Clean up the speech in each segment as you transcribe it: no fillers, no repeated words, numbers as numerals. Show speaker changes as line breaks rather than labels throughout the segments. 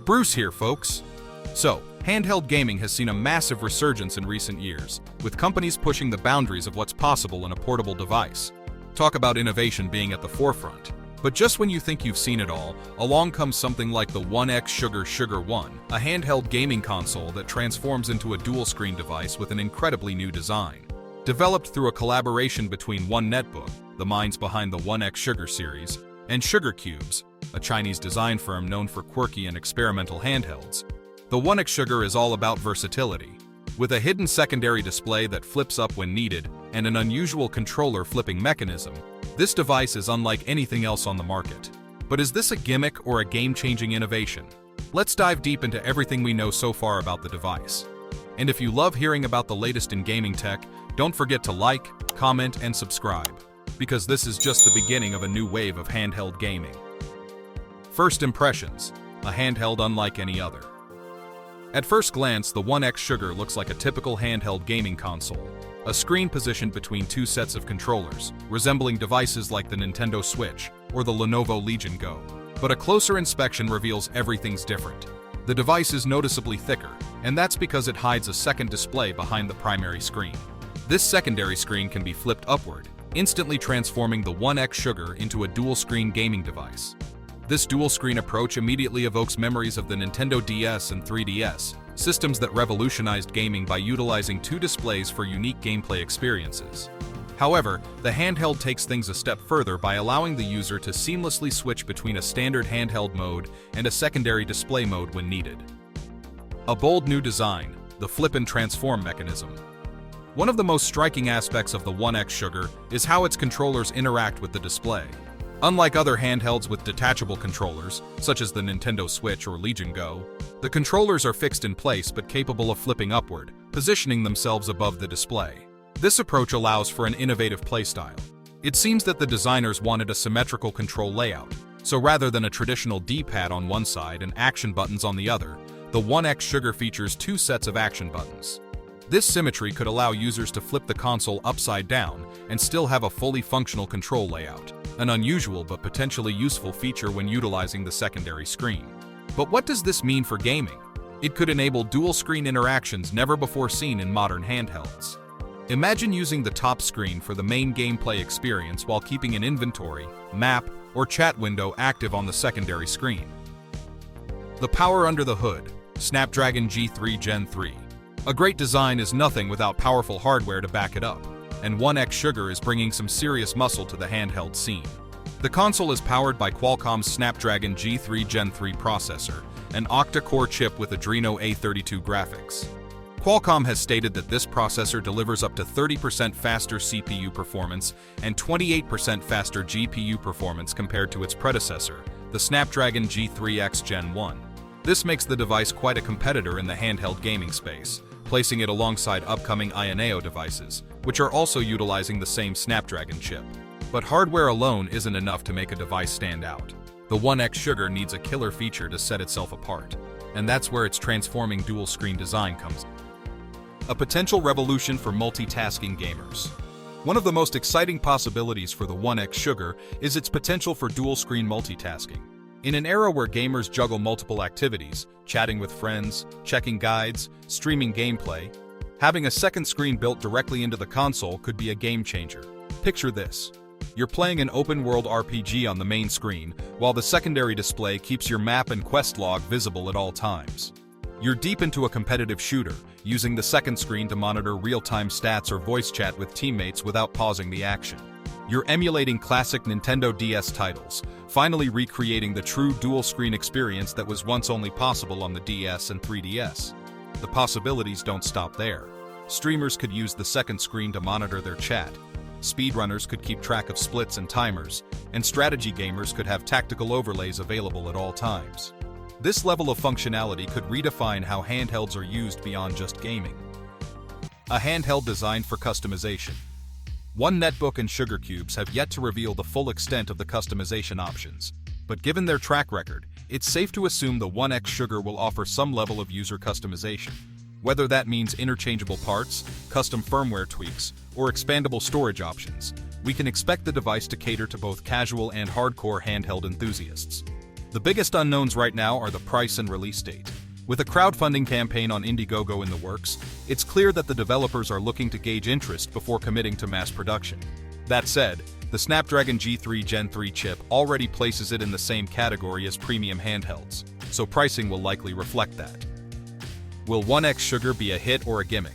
Bruce here, folks. So, handheld gaming has seen a massive resurgence in recent years, with companies pushing the boundaries of what's possible in a portable device. Talk about innovation being at the forefront. But just when you think you've seen it all, along comes something like the ONEXSUGAR One, a handheld gaming console that transforms into a dual-screen device with an incredibly new design. Developed through a collaboration between OneNetbook, the minds behind the ONEXSUGAR series, and Sugar Cubes, a Chinese design firm known for quirky and experimental handhelds. The ONEXSUGAR is all about versatility. With a hidden secondary display that flips up when needed and an unusual controller flipping mechanism, this device is unlike anything else on the market. But is this a gimmick or a game-changing innovation? Let's dive deep into everything we know so far about the device. And if you love hearing about the latest in gaming tech, don't forget to like, comment, and subscribe, because this is just the beginning of a new wave of handheld gaming. First impressions, a handheld unlike any other. At first glance, the ONEXSUGAR looks like a typical handheld gaming console, a screen positioned between two sets of controllers, resembling devices like the Nintendo Switch or the Lenovo Legion Go. But a closer inspection reveals everything's different. The device is noticeably thicker, and that's because it hides a second display behind the primary screen. This secondary screen can be flipped upward, instantly transforming the ONEXSUGAR into a dual-screen gaming device. This dual-screen approach immediately evokes memories of the Nintendo DS and 3DS, systems that revolutionized gaming by utilizing two displays for unique gameplay experiences. However, the handheld takes things a step further by allowing the user to seamlessly switch between a standard handheld mode and a secondary display mode when needed. A bold new design, the flip and transform mechanism. One of the most striking aspects of the ONEXSUGAR is how its controllers interact with the display. Unlike other handhelds with detachable controllers, such as the Nintendo Switch or Legion Go, the controllers are fixed in place but capable of flipping upward, positioning themselves above the display. This approach allows for an innovative playstyle. It seems that the designers wanted a symmetrical control layout, so rather than a traditional D-pad on one side and action buttons on the other, the ONEXSUGAR features two sets of action buttons. This symmetry could allow users to flip the console upside down and still have a fully functional control layout, an unusual but potentially useful feature when utilizing the secondary screen. But what does this mean for gaming? It could enable dual-screen interactions never before seen in modern handhelds. Imagine using the top screen for the main gameplay experience while keeping an inventory, map, or chat window active on the secondary screen. The power under the hood, Snapdragon G3 Gen 3. A great design is nothing without powerful hardware to back it up, and ONEXSUGAR is bringing some serious muscle to the handheld scene. The console is powered by Qualcomm's Snapdragon G3 Gen 3 processor, an octa-core chip with Adreno A32 graphics. Qualcomm has stated that this processor delivers up to 30% faster CPU performance and 28% faster GPU performance compared to its predecessor, the Snapdragon G3X Gen 1. This makes the device quite a competitor in the handheld gaming space, placing it alongside upcoming INAO devices, which are also utilizing the same Snapdragon chip. But hardware alone isn't enough to make a device stand out. The ONEXSUGAR needs a killer feature to set itself apart, and that's where its transforming dual-screen design comes in. A potential revolution for multitasking gamers. One of the most exciting possibilities for the ONEXSUGAR is its potential for dual-screen multitasking. In an era where gamers juggle multiple activities, chatting with friends, checking guides, streaming gameplay, having a second screen built directly into the console could be a game-changer. Picture this. You're playing an open-world RPG on the main screen, while the secondary display keeps your map and quest log visible at all times. You're deep into a competitive shooter, using the second screen to monitor real-time stats or voice chat with teammates without pausing the action. You're emulating classic Nintendo DS titles, finally recreating the true dual-screen experience that was once only possible on the DS and 3DS. The possibilities don't stop there. Streamers could use the second screen to monitor their chat. Speedrunners could keep track of splits and timers, and strategy gamers could have tactical overlays available at all times. This level of functionality could redefine how handhelds are used beyond just gaming. A handheld designed for customization. OneNetbook and Sugar Cubes have yet to reveal the full extent of the customization options, but given their track record, it's safe to assume the ONEXSUGAR will offer some level of user customization. Whether that means interchangeable parts, custom firmware tweaks, or expandable storage options, we can expect the device to cater to both casual and hardcore handheld enthusiasts. The The biggest unknowns right now are the price and release date. With a crowdfunding campaign on Indiegogo in the works, it's clear that the developers are looking to gauge interest before committing to mass production. That said, the Snapdragon G3 Gen 3 chip already places it in the same category as premium handhelds, so pricing will likely reflect that. Will ONEXSUGAR be a hit or a gimmick?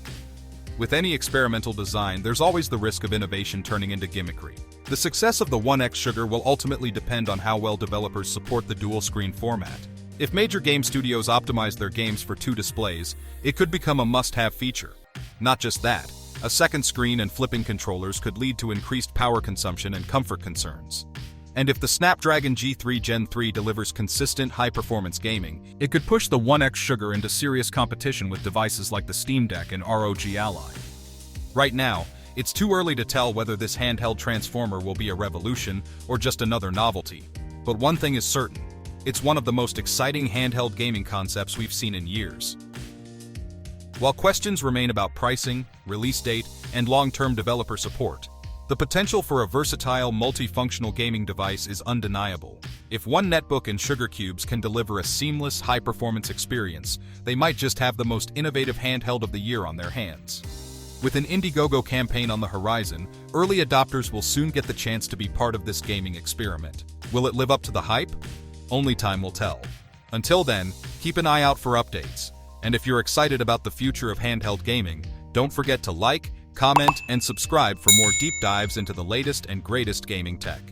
With any experimental design, there's always the risk of innovation turning into gimmickry. The success of the ONEXSUGAR will ultimately depend on how well developers support the dual-screen format. If major game studios optimize their games for 2 displays, it could become a must-have feature. Not just that, a second screen and flipping controllers could lead to increased power consumption and comfort concerns. And if the Snapdragon G3 Gen 3 delivers consistent high-performance gaming, it could push the ONEXSUGAR into serious competition with devices like the Steam Deck and ROG Ally. Right now, it's too early to tell whether this handheld transformer will be a revolution or just another novelty. But one thing is certain, it's one of the most exciting handheld gaming concepts we've seen in years. While questions remain about pricing, release date, and long-term developer support, the potential for a versatile, multifunctional gaming device is undeniable. If one netbook and sugar cubes can deliver a seamless, high-performance experience, they might just have the most innovative handheld of the year on their hands. With an Indiegogo campaign on the horizon, early adopters will soon get the chance to be part of this gaming experiment. Will it live up to the hype? Only time will tell. Until then, keep an eye out for updates. And if you're excited about the future of handheld gaming, don't forget to like, comment, and subscribe for more deep dives into the latest and greatest gaming tech.